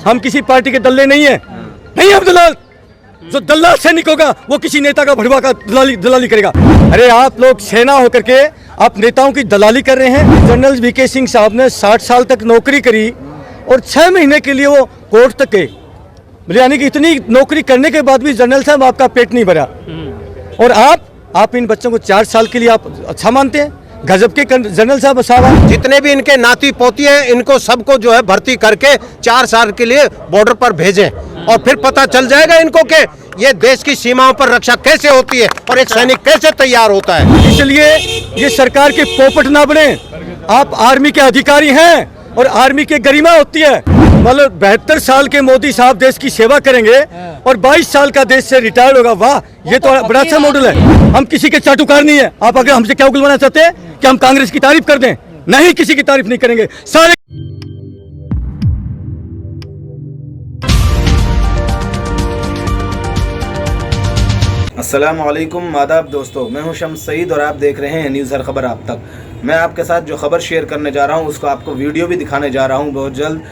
हम किसी पार्टी के दल्ले नहीं है, नहीं हम दलाल। जो दल्ला सैनिक होगा वो किसी नेता का भड़वा का दलाली करेगा। अरे आप लोग सेना होकर के आप नेताओं की दलाली कर रहे हैं। जनरल वीके सिंह साहब ने 60 साल तक नौकरी करी और 6 महीने के लिए वो कोर्ट तक गए, यानी कि इतनी नौकरी करने के बाद भी जनरल साहब आपका पेट नहीं भरा। और आप इन बच्चों को 4 साल के लिए आप अच्छा मानते हैं? गजब के जनरल साहब जितने भी इनके नाती पोती हैं इनको सबको जो है भर्ती करके 4 साल के लिए बॉर्डर पर भेजें और फिर पता चल जाएगा इनको कि ये देश की सीमाओं पर रक्षा कैसे होती है और एक सैनिक कैसे तैयार होता है। इसलिए ये सरकार के पोपट ना बने। आप आर्मी के अधिकारी हैं और आर्मी की गरिमा होती है। मतलब 72 साल के मोदी साहब देश की सेवा करेंगे और 22 साल का देश से रिटायर्ड होगा। वाह, ये तो बड़ा अच्छा मॉडल है। हम किसी के चाटुकार नहीं है। आप अगर हमसे क्या उगलवाना चाहते हैं कि हम कांग्रेस की तारीफ कर दें? नहीं, किसी की तारीफ नहीं करेंगे। सारे अस्सलामुअलैकुम, आदाब दोस्तों, मैं हूं शम्स सईद और आप देख रहे हैं न्यूज़ हर खबर आप तक। मैं आपके साथ जो खबर शेयर करने जा रहा हूं उसको आपको वीडियो भी दिखाने जा रहा हूं बहुत जल्द।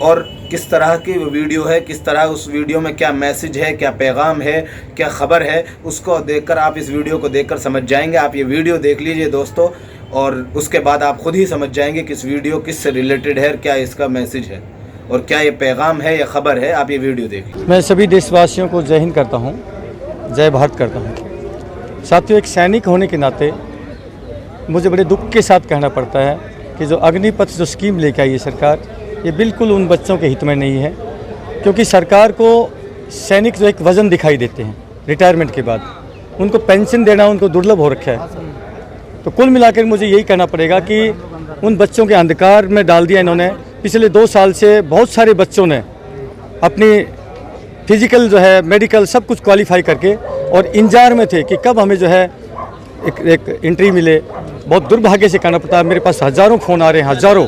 और किस तरह की वो वीडियो है, किस तरह उस वीडियो में क्या मैसेज है, क्या पैगाम है, क्या खबर है, उसको देखकर आप इस वीडियो को देखकर समझ जाएंगे। आप ये वीडियो देख लीजिए दोस्तों और उसके बाद आप खुद ही समझ जाएंगे कि इस वीडियो किससे रिलेटेड है, क्या इसका मैसेज है और क्या ये पैगाम है या खबर है। आप ये वीडियो देखिए। मैं सभी देशवासियों को जय हिंद करता हूँ, जय भारत करता हूँ। साथियों, एक सैनिक होने के नाते मुझे बड़े दुख के साथ कहना पड़ता है कि जो अग्निपथ जो स्कीम लेकर आई है सरकार, ये बिल्कुल उन बच्चों के हित में नहीं है। क्योंकि सरकार को सैनिक जो एक वज़न दिखाई देते हैं रिटायरमेंट के बाद, उनको पेंशन देना उनको दुर्लभ हो रखा है। तो कुल मिलाकर मुझे यही कहना पड़ेगा कि उन बच्चों के अंधकार में डाल दिया इन्होंने। पिछले 2 साल से बहुत सारे बच्चों ने अपनी फिजिकल जो है मेडिकल सब कुछ क्वालिफाई करके और इंतजार में थे कि कब हमें जो है एक एंट्री मिले। बहुत दुर्भाग्य से कहना पड़ता है, मेरे पास हज़ारों फ़ोन आ रहे हैं, हज़ारों,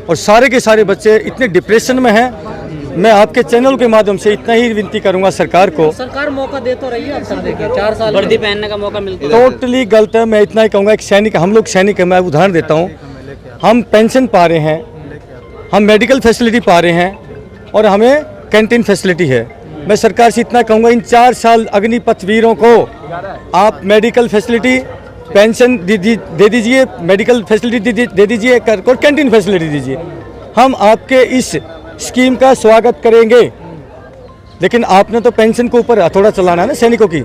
और सारे के सारे बच्चे इतने डिप्रेशन में हैं। मैं आपके चैनल के माध्यम से इतना ही विनती करूंगा सरकार को, सरकार मौका दे तो रही है। अक्सर देखिए 4 साल वर्दी पहनने का मौका मिलता है। टोटली गलत है। मैं इतना ही कहूँगा, एक सैनिक, हम लोग सैनिक हैं। मैं उदाहरण देता हूँ, हम पेंशन पा रहे हैं, हम मेडिकल फैसिलिटी पा रहे हैं और हमें कैंटीन फैसिलिटी है। मैं सरकार से इतना कहूँगा, इन 4 साल अग्निपथ वीरों को आप मेडिकल फैसिलिटी, पेंशन दे दीजिए, मेडिकल फैसिलिटी दे दीजिए और कैंटीन फैसिलिटी दीजिए। हम आपके इस स्कीम का स्वागत करेंगे। लेकिन आपने तो पेंशन के ऊपर हथौड़ा चलाना है ना सैनिकों की।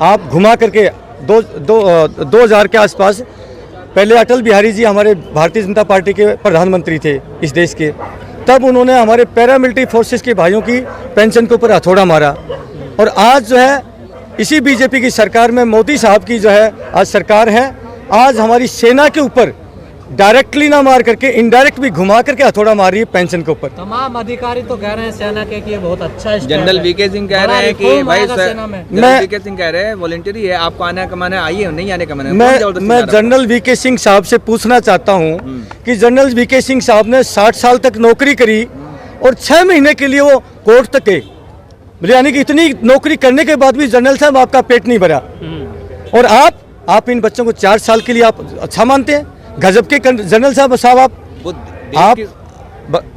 आप घुमा करके 2000 के आसपास, पहले अटल बिहारी जी हमारे भारतीय जनता पार्टी के प्रधानमंत्री थे इस देश के, तब उन्होंने हमारे पैरामिलिट्री फोर्सेस के भाइयों की पेंशन के ऊपर हथौड़ा मारा। और आज जो है इसी बीजेपी की सरकार में मोदी साहब की जो है आज सरकार है, आज हमारी सेना के ऊपर डायरेक्टली ना मार करके इनडायरेक्ट भी घुमा करके हथौड़ा मार रही है पेंशन के ऊपर। तमाम अधिकारी तो कह रहे हैं सेना के कि ये बहुत अच्छा है। जनरल वीके सिंह कह रहे हैं कि भाई जनरल वीके सिंह कह रहे हैं वॉलंटरी है, आपको आने का मन है आइए, नहीं आने का मन है। मैं जनरल वीके सिंह साहब से पूछना चाहता हूँ कि जनरल वीके सिंह साहब ने 60 साल तक नौकरी करी और 6 महीने के लिए वो कोर्ट तक गए, यानी कि इतनी नौकरी करने के बाद भी जनरल साहब आपका पेट नहीं भरा। और आप इन बच्चों को 4 साल के लिए आप अच्छा मानते हैं? गजब के जनरल साहब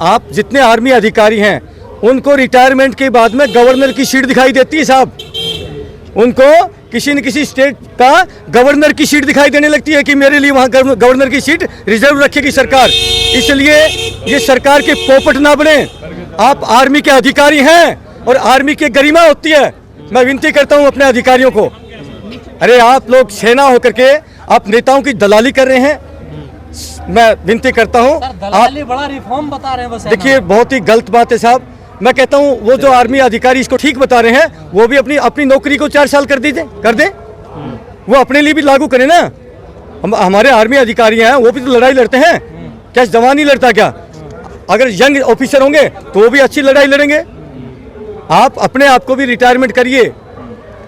आप जितने आर्मी अधिकारी हैं उनको रिटायरमेंट के बाद में गवर्नर की सीट दिखाई देती है साहब। उनको किसी न किसी स्टेट का गवर्नर की सीट दिखाई देने लगती है कि मेरे लिए वहाँ गवर्नर की सीट रिजर्व रखेगी सरकार। इसलिए ये सरकार के पोपट ना बने। आप आर्मी के अधिकारी हैं और आर्मी की गरिमा होती है। मैं विनती करता हूँ अपने अधिकारियों को, अरे आप लोग सेना होकर के आप नेताओं की दलाली कर रहे हैं। मैं विनती करता हूँ, आप बड़ा रिफॉर्म बता रहे हैं। देखिए, बहुत ही गलत बात है साहब। मैं कहता हूँ वो जो आर्मी अधिकारी इसको ठीक बता रहे हैं, वो भी अपनी नौकरी को 4 साल कर दे। वो अपने लिए भी लागू करें ना। हमारे आर्मी अधिकारी हैं, वो भी तो लड़ाई लड़ते हैं। क्या जवान ही लड़ता क्या? अगर यंग ऑफिसर होंगे तो वो भी अच्छी लड़ाई लड़ेंगे। आप अपने आप को भी रिटायरमेंट करिए।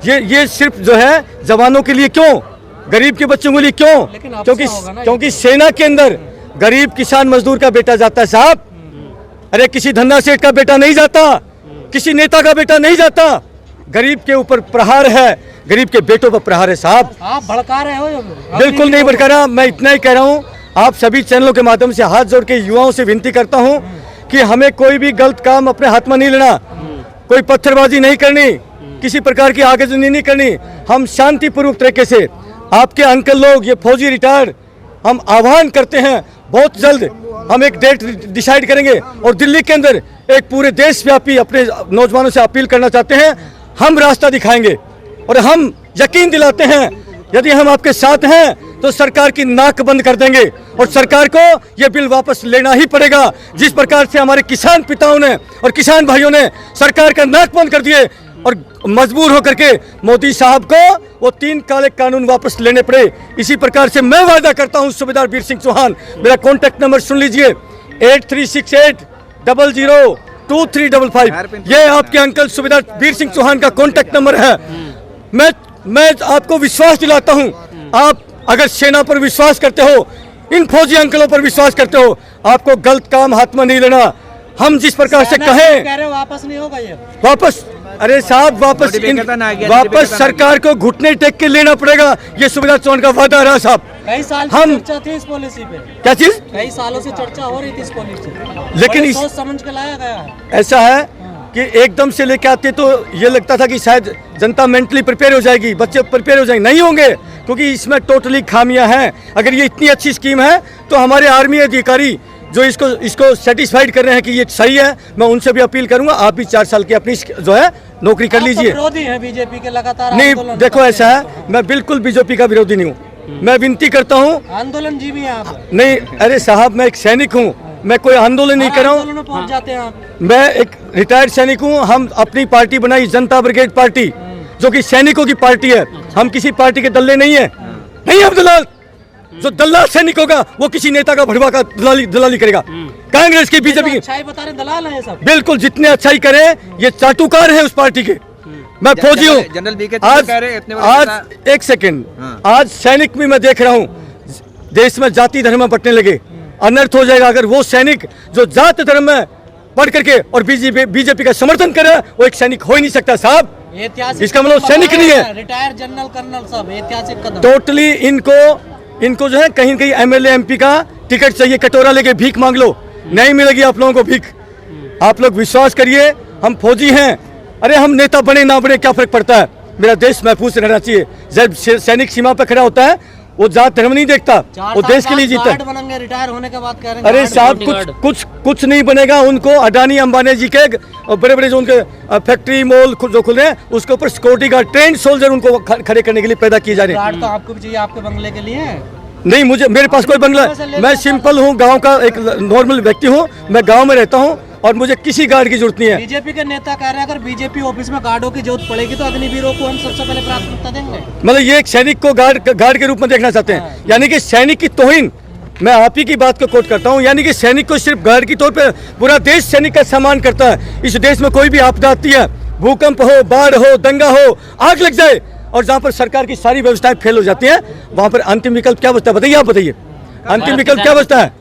ये सिर्फ जो है जवानों के लिए क्यों, गरीब के बच्चों के लिए क्यों? क्योंकि सेना के अंदर गरीब किसान मजदूर का बेटा जाता है साहब। अरे किसी धन्ना सेठ का बेटा नहीं जाता, किसी नेता का बेटा नहीं जाता। गरीब के ऊपर प्रहार है, गरीब के बेटों पर प्रहार है साहब। आप भड़का रहे हो? बिल्कुल नहीं भड़का रहा। मैं इतना ही कह रहा हूँ, आप सभी चैनलों के माध्यम से हाथ जोड़ के युवाओं से विनती करता हूँ कि हमें कोई भी गलत काम अपने हाथ में नहीं लेना, कोई पत्थरबाजी नहीं करनी, किसी प्रकार की आगजनी नहीं करनी। हम शांतिपूर्वक तरीके से आपके अंकल लोग, ये फौजी रिटायर्ड, हम आह्वान करते हैं बहुत जल्द हम एक डेट डिसाइड करेंगे और दिल्ली के अंदर एक पूरे देशव्यापी अपने नौजवानों से अपील करना चाहते हैं। हम रास्ता दिखाएंगे और हम यकीन दिलाते हैं यदि हम आपके साथ हैं तो सरकार की नाक बंद कर देंगे और सरकार को ये बिल वापस लेना ही पड़ेगा। जिस प्रकार से हमारे किसान पिताओं ने और किसान भाइयों ने सरकार का नाक बंद कर दिए और मजबूर होकर के मोदी साहब को वो 3 काले कानून वापस लेने पड़े, इसी प्रकार से मैं वादा करता हूं सूबेदार वीर सिंह चौहान, मेरा कॉन्टैक्ट नंबर सुन लीजिए 8368002355। ये आपके अंकल सूबेदार वीर सिंह चौहान का कॉन्टैक्ट नंबर है। मैं आपको विश्वास दिलाता हूं, आप अगर सेना पर विश्वास करते हो, इन फौजी अंकलों पर विश्वास करते हो, आपको गलत काम हाथ में नहीं लेना। हम जिस प्रकार से कहें कह रहे हो वापस नहीं होगा ये, वापस, अरे साहब वापस सरकार को घुटने टेक के लेना पड़ेगा। ये सूबेदार चौहान का वादा रहा साहब। कई साल से हम चर्चा थी इस पॉलिसी पे, क्या चीज, कई सालों से चर्चा हो रही थी इस पॉलिसी, लेकिन बड़ी इस सोच समझ के लाया गया है। ऐसा है कि एकदम से लेके आते तो ये लगता था कि शायद जनता मेंटली प्रिपेयर हो जाएगी, बच्चे प्रिपेयर हो जाएंगे, नहीं होंगे क्योंकि इसमें टोटली खामियां हैं। अगर ये इतनी अच्छी स्कीम है तो हमारे आर्मी अधिकारी जो इसको सेटिस्फाइड कर रहे हैं कि ये सही है, मैं उनसे भी अपील करूंगा आप भी 4 साल की अपनी जो है नौकरी कर लीजिए। विरोधी है बीजेपी के लगातार नहीं, आंदोलन देखो ऐसा है, मैं बिल्कुल बीजेपी का विरोधी नहीं हूँ। मैं विनती करता हूँ, आंदोलन जीवी हैं आप, नहीं अरे साहब मैं एक सैनिक हूँ, मैं कोई आंदोलन नहीं कर रहा हूँ, आंदोलन में पहुंच जाते हैं आप। मैं एक रिटायर्ड सैनिक हूँ। हम अपनी पार्टी बनाई जनता ब्रिगेड पार्टी, जो कि सैनिकों की पार्टी है, हम किसी पार्टी के दल्ले नहीं है। नहीं अब दलाल, जो दलाल सैनिक होगा वो किसी नेता का भड़वा का दलाली करेगा। कांग्रेस की, बीजेपी की अच्छाई बता रहे दलाल हैं सब, बिल्कुल जितने अच्छाई करें ये चाटुकार है उस पार्टी के। मैं फौजी हूँ। जनरल बीके आज कह रहे हैं इतने बड़े आज नेता- एक सेकंड, आज सैनिक भी मैं देख रहा हूँ देश में जाति धर्म में बंटने लगे। अनर्थ हो जाएगा अगर वो सैनिक जो जाति धर्म में बढ़ करके और बीजेपी का समर्थन करे, वो एक सैनिक हो ही नहीं सकता साहब। ऐतिहासिक इसका मतलब सैनिक नहीं है। रिटायर जनरल कर्नल सब ऐतिहासिक कदम। टोटली इनको जो है कहीं कहीं एमएलए एमपी का टिकट चाहिए, कटोरा लेके भीख मांग लो, नहीं मिलेगी आप लोगों को भीख। आप लोग विश्वास करिए, हम फौजी हैं। अरे हम नेता बने ना बने क्या फर्क पड़ता है, मेरा देश महफूज रहना चाहिए। जब सैनिक सीमा पर खड़ा होता है वो जात धर्म नहीं देखता, वो देश के लिए जीता है। बनेंगे रिटायर होने के बाद, कह रहे हैं अरे साहब कुछ नहीं बनेगा। उनको अडानी अंबानी जी के बड़े बड़े जो उनके फैक्ट्री मॉल जो खुल रहे हैं उसके ऊपर सिक्योरिटी गार्ड, ट्रेंड सोल्जर उनको खड़े करने के लिए पैदा किए जा रहे हैं। गार्ड तो आपको भी चाहिए, आपके बंगले के लिए है। नहीं, मेरे पास कोई बंगला, मैं सिंपल हूँ, गांव का एक नॉर्मल व्यक्ति हूँ, मैं गांव में रहता हूँ और मुझे किसी गार्ड की जरूरत नहीं है। बीजेपी के नेता कह रहे हैं अगर बीजेपी ऑफिस में गार्डों की जरूरत पड़ेगी तो अग्निवीरों को हम सबसे पहले प्राथमिकता देंगे। मतलब ये एक सैनिक को गार्ड के रूप में देखना चाहते हैं, यानी कि सैनिक की तौहीन। मैं आप ही की बात को कोट करता हूँ, यानी कि सैनिक को सिर्फ गार्ड की तौर पर पूरा देश सैनिक का सम्मान करता है। इस देश में कोई भी आपदा आती है, भूकंप हो, बाढ़ हो, दंगा हो, आग लग जाए और जहाँ पर सरकार की सारी व्यवस्थाएं फेल हो जाती हैं, वहाँ पर अंतिम विकल्प क्या बचता है बताइए, आप बताइए। अंतिम विकल्प क्या बचता है?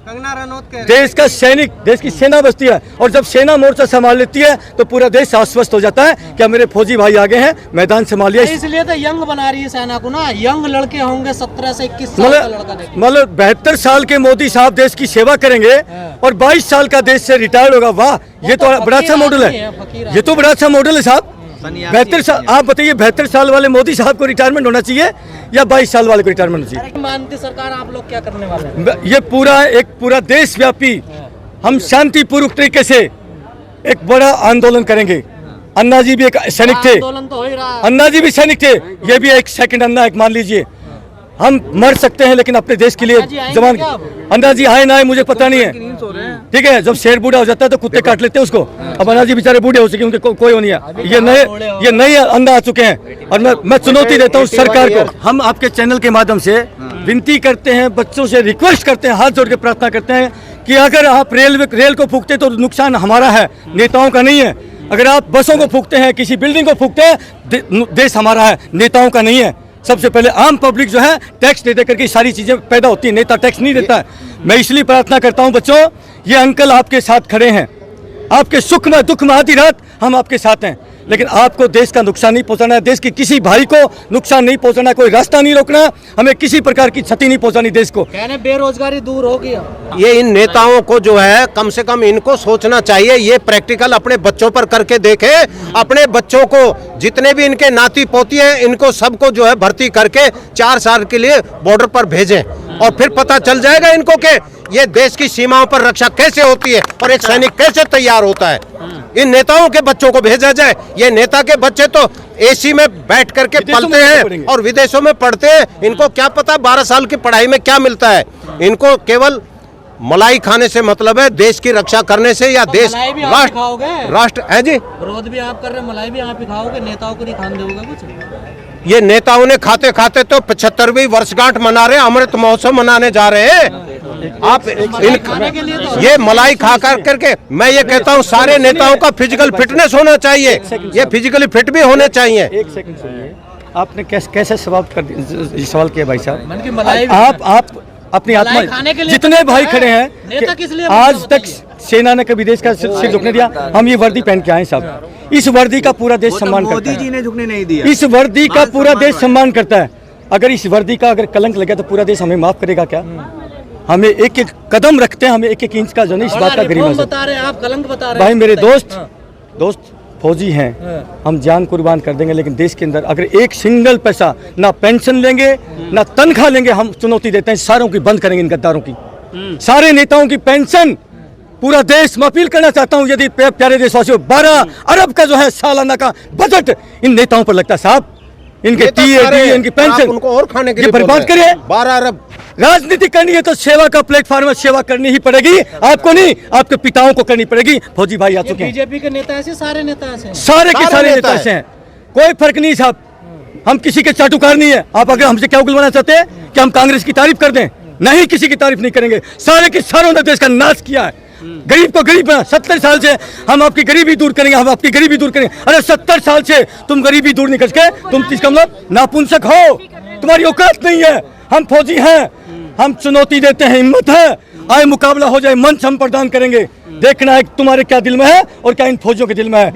देश का सैनिक, देश की सेना बचती है और जब सेना मोर्चा संभाल लेती है तो पूरा देश आश्वस्त हो जाता है कि मेरे फौजी भाई आगे हैं, मैदान संभाल लिया। इसलिए तो यंग बना रही है सेना को ना, यंग लड़के होंगे 17 से 21 साल का लड़का देखिए। मतलब 72 साल के मोदी साहब देश की सेवा करेंगे और 22 साल का देश से रिटायर्ड होगा। वाह, ये तो बड़ा अच्छा मॉडल है, ये तो बड़ा अच्छा मॉडल है साहब। 72 साल, आप बताइए 72 साल वाले मोदी साहब को रिटायरमेंट होना चाहिए या 22 साल वाले को रिटायरमेंट होना चाहिए? मानती सरकार, आप लोग क्या करने वाले हैं? ये पूरा देश व्यापी हम शांतिपूर्वक तरीके से एक बड़ा आंदोलन करेंगे। अन्ना जी भी एक सैनिक थे, आंदोलन तो हो ही रहा है। अन्ना जी भी सैनिक थे, ये भी एक सेकंड अन्ना एक मान लीजिए। हम मर सकते हैं लेकिन अपने देश के लिए जवान। अन्ना जी आए ना आए मुझे पता नहीं है, ठीक है। जब शेर बूढ़ा हो जाता है तो कुत्ते काट लेते हैं उसको। अब अन्ना जी बेचारे बूढ़े हो चुके, उनके कोई हो नहीं है। ये नए अन्ना आ चुके हैं और मैं चुनौती देता हूँ सरकार को। हम आपके चैनल के माध्यम से विनती करते हैं, बच्चों से रिक्वेस्ट करते हैं, हाथ जोड़ के प्रार्थना करते हैं कि अगर आप रेल को फूकते तो नुकसान हमारा है, नेताओं का नहीं है। अगर आप बसों को फूकते हैं, किसी बिल्डिंग को फूकते हैं, देश हमारा है, नेताओं का नहीं है। सबसे पहले आम पब्लिक जो है टैक्स दे करके सारी चीजें पैदा होती है, नेता टैक्स नहीं देता है। मैं इसलिए प्रार्थना करता हूं बच्चों, ये अंकल आपके साथ खड़े हैं, आपके सुख में दुख में आधी रात हम आपके साथ हैं, लेकिन आपको देश का नुकसान नहीं पहुंचाना है, देश की किसी भाई को नुकसान नहीं पहुंचाना, कोई रास्ता नहीं रोकना, हमें किसी प्रकार की क्षति नहीं पहुंचानी देश को। कहने बेरोजगारी दूर होगी। ये इन नेताओं को जो है कम से कम इनको सोचना चाहिए, ये प्रैक्टिकल अपने बच्चों पर करके देखे। अपने बच्चों को जितने भी इनके नाती पोती हैं इनको सबको जो है भर्ती करके 4 साल के लिए बॉर्डर पर भेजें और फिर पता चल जाएगा इनको कि ये देश की सीमाओं पर रक्षा कैसे होती है और एक सैनिक कैसे तैयार होता है। इन नेताओं के बच्चों को भेजा जाए। ये नेता के बच्चे तो एसी में बैठ करके पलते हैं और विदेशों में पढ़ते हैं, इनको क्या पता 12 साल की पढ़ाई में क्या मिलता है। इनको केवल मलाई खाने से मतलब है, देश की रक्षा करने से या देश राष्ट्र है जी। विरोध भी आप कर रहे हैं, मलाई भी आप ही खाओगे, नेताओं को नहीं खाने दोगे कुछ। ये नेताओं ने खाते खाते तो 75वीं वर्षगांठ मना रहे हैं, अमृत महोत्सव मनाने जा रहे हैं। आप ये मलाई खा कर करके मैं ये कहता हूँ सारे नेताओं का फिजिकल फिटनेस होना चाहिए, ये फिजिकली फिट भी होने चाहिए। एक सेकंड सुनिए, आपने कैसे सवाल किया भाई साहब। आप अपनी आत्मा, जितने भाई खड़े हैं आज तक सेना ने कभी देश का सिर झुकने दिया। हम ये वर्दी पहन के आए साहब, इस वर्दी का पूरा देश सम्मान करता है। मोदी जी ने झुकने नहीं दिया। इस वर्दी का पूरा देश सम्मान करता है। अगर इस वर्दी का अगर कलंक लगे तो पूरा देश हमें माफ करेगा क्या? हमें एक एक कदम रखते हैं, हमें एक एक इंच का जो नहीं, इस बात का गरिमा बता रहे हैं आप, कलंक बता रहे हैं। भाई मेरे दोस्त फौजी हैं, हम जान कुर्बान कर देंगे, लेकिन देश के अंदर अगर एक सिंगल पैसा ना पेंशन लेंगे ना तनख्वाह लेंगे, हम चुनौती देते हैं सारों की बंद करेंगे, इन गद्दारों की, सारे नेताओं की पेंशन। पूरा देश मैं अपील करना चाहता हूं, यदि प्यारे देशवासियों 12 अरब का जो है सालाना का बजट इन नेताओं पर लगता है साहब, इनके टीए इनकी पेंशन उनको और खाने के लिए बर्बाद करिए। 12 अरब राजनीति करनी है तो सेवा का प्लेटफॉर्म है, सेवा करनी ही पड़ेगी, आपको नहीं आपके पिताओं को करनी पड़ेगी। फौजी भाई आ चुके हैं, बीजेपी के नेता ऐसे, सारे नेता ऐसे, सारे के सारे नेता ऐसे हैं, कोई फर्क नहीं साहब। हम किसी के चाटुकार नहीं है। आप अगर हमसे क्या उगलवाना चाहते हैं कि हम कांग्रेस की तारीफ कर दें? नहीं, किसी की तारीफ नहीं करेंगे। सारे के सारों ने देश का नाश किया है, गरीब को गरीब बना। 70 साल से हम आपकी गरीबी दूर करेंगे, हम आपकी गरीबी दूर करेंगे। अरे 70 साल से तुम गरीबी दूर नहीं करके तुम इसका मतलब नापुंसक हो, तुम्हारी औकात नहीं है। हम फौजी हैं, हम चुनौती देते हैं, हिम्मत है, आए मुकाबला हो जाए, मंच हम प्रदान करेंगे। देखना है तुम्हारे क्या दिल में है और क्या इन फौजियों के दिल में है।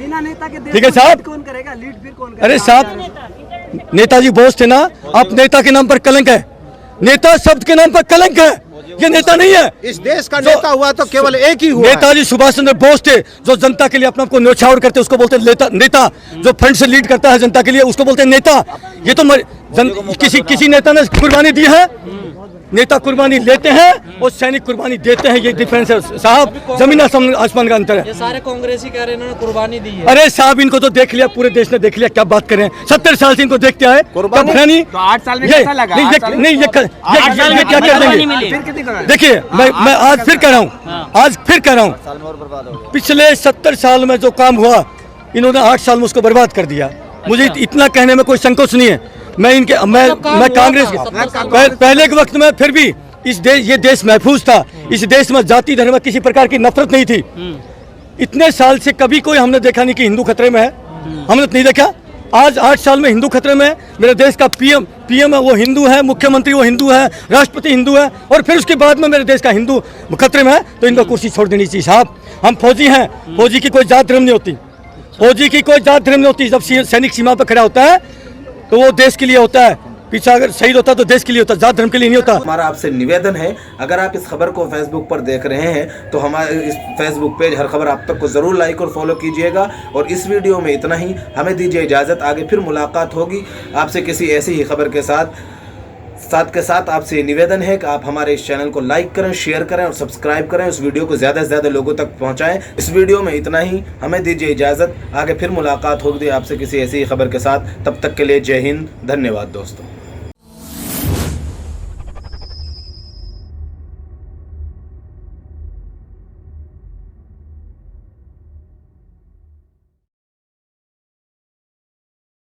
ठीक है साहब? कौन करेगा लीड, फिर कौन करेगा? अरे साहब, नेताजी बोझ थे ना, आप नेता के नाम पर कलंक है, नेता शब्द के नाम पर कलंक है, ये नेता नहीं है। इस देश का नेता हुआ तो केवल एक ही हुआ। नेताजी सुभाष चंद्र बोस थे, जो जनता के लिए अपने आप को न्यौछावर करते उसको बोलते नेता। जो फ्रंट से लीड करता है जनता के लिए उसको बोलते नेता। ये तो किसी नेता ने कुर्बानी दी है। नेता कुर्बानी लेते हैं और सैनिक कुर्बानी देते हैं, ये डिफरेंस है साहब, जमीन आसमान का अंतर है। ये सारे कांग्रेसी कह रहे हैं इन्होंने कुर्बानी दी है। अरे साहब, इनको तो देख लिया, पूरे देश ने देख लिया, क्या बात करें। 70 साल से इनको देखते आए, नहीं तो 8 साल में कैसा लगा? नहीं, ये क्या कर देंगे? देखिए मैं आज फिर कह रहा हूँ, पिछले 70 साल में जो काम हुआ इन्होंने 8 साल में उसको बर्बाद कर दिया। मुझे इतना कहने में कोई संकोच नहीं है। मैं कांग्रेस पहले के वक्त में फिर भी ये देश महफूज था। इस देश में जाति धर्म में किसी प्रकार की नफरत नहीं थी। इतने साल से कभी कोई हमने देखा नहीं कि हिंदू खतरे में है, हमने नहीं देखा। आज 8 साल में हिंदू खतरे में है। मेरे देश का पीएम है वो हिंदू है, मुख्यमंत्री वो हिंदू है, राष्ट्रपति हिंदू है, और फिर उसके बाद में मेरे देश का हिंदू खतरे में है, तो इनको कुर्सी छोड़ देनी चाहिए साहब। हम फौजी हैं, फौजी की कोई जात धर्म नहीं होती, फौजी की कोई जात धर्म नहीं होती। जब सैनिक सीमा पर खड़ा होता है तो वो देश के लिए होता है, पीछा अगर शहीद होता तो देश के लिए होता, जात धर्म के लिए नहीं होता। हमारा आपसे निवेदन है, अगर आप इस खबर को फेसबुक पर देख रहे हैं तो हमारे इस फेसबुक पेज हर खबर आप तक को ज़रूर लाइक और फॉलो कीजिएगा। और इस वीडियो में इतना ही, हमें दीजिए इजाज़त। आगे फिर मुलाकात होगी आपसे किसी ऐसी ही खबर के साथ के साथ आपसे निवेदन है कि आप हमारे इस चैनल को लाइक करें, शेयर करें और सब्सक्राइब करें। उस वीडियो को ज़्यादा से ज़्यादा लोगों तक पहुंचाएं। इस वीडियो में इतना ही, हमें दीजिए इजाज़त। आगे फिर मुलाकात होगी आपसे किसी ऐसी खबर के साथ। तब तक के लिए जय हिंद, धन्यवाद दोस्तों।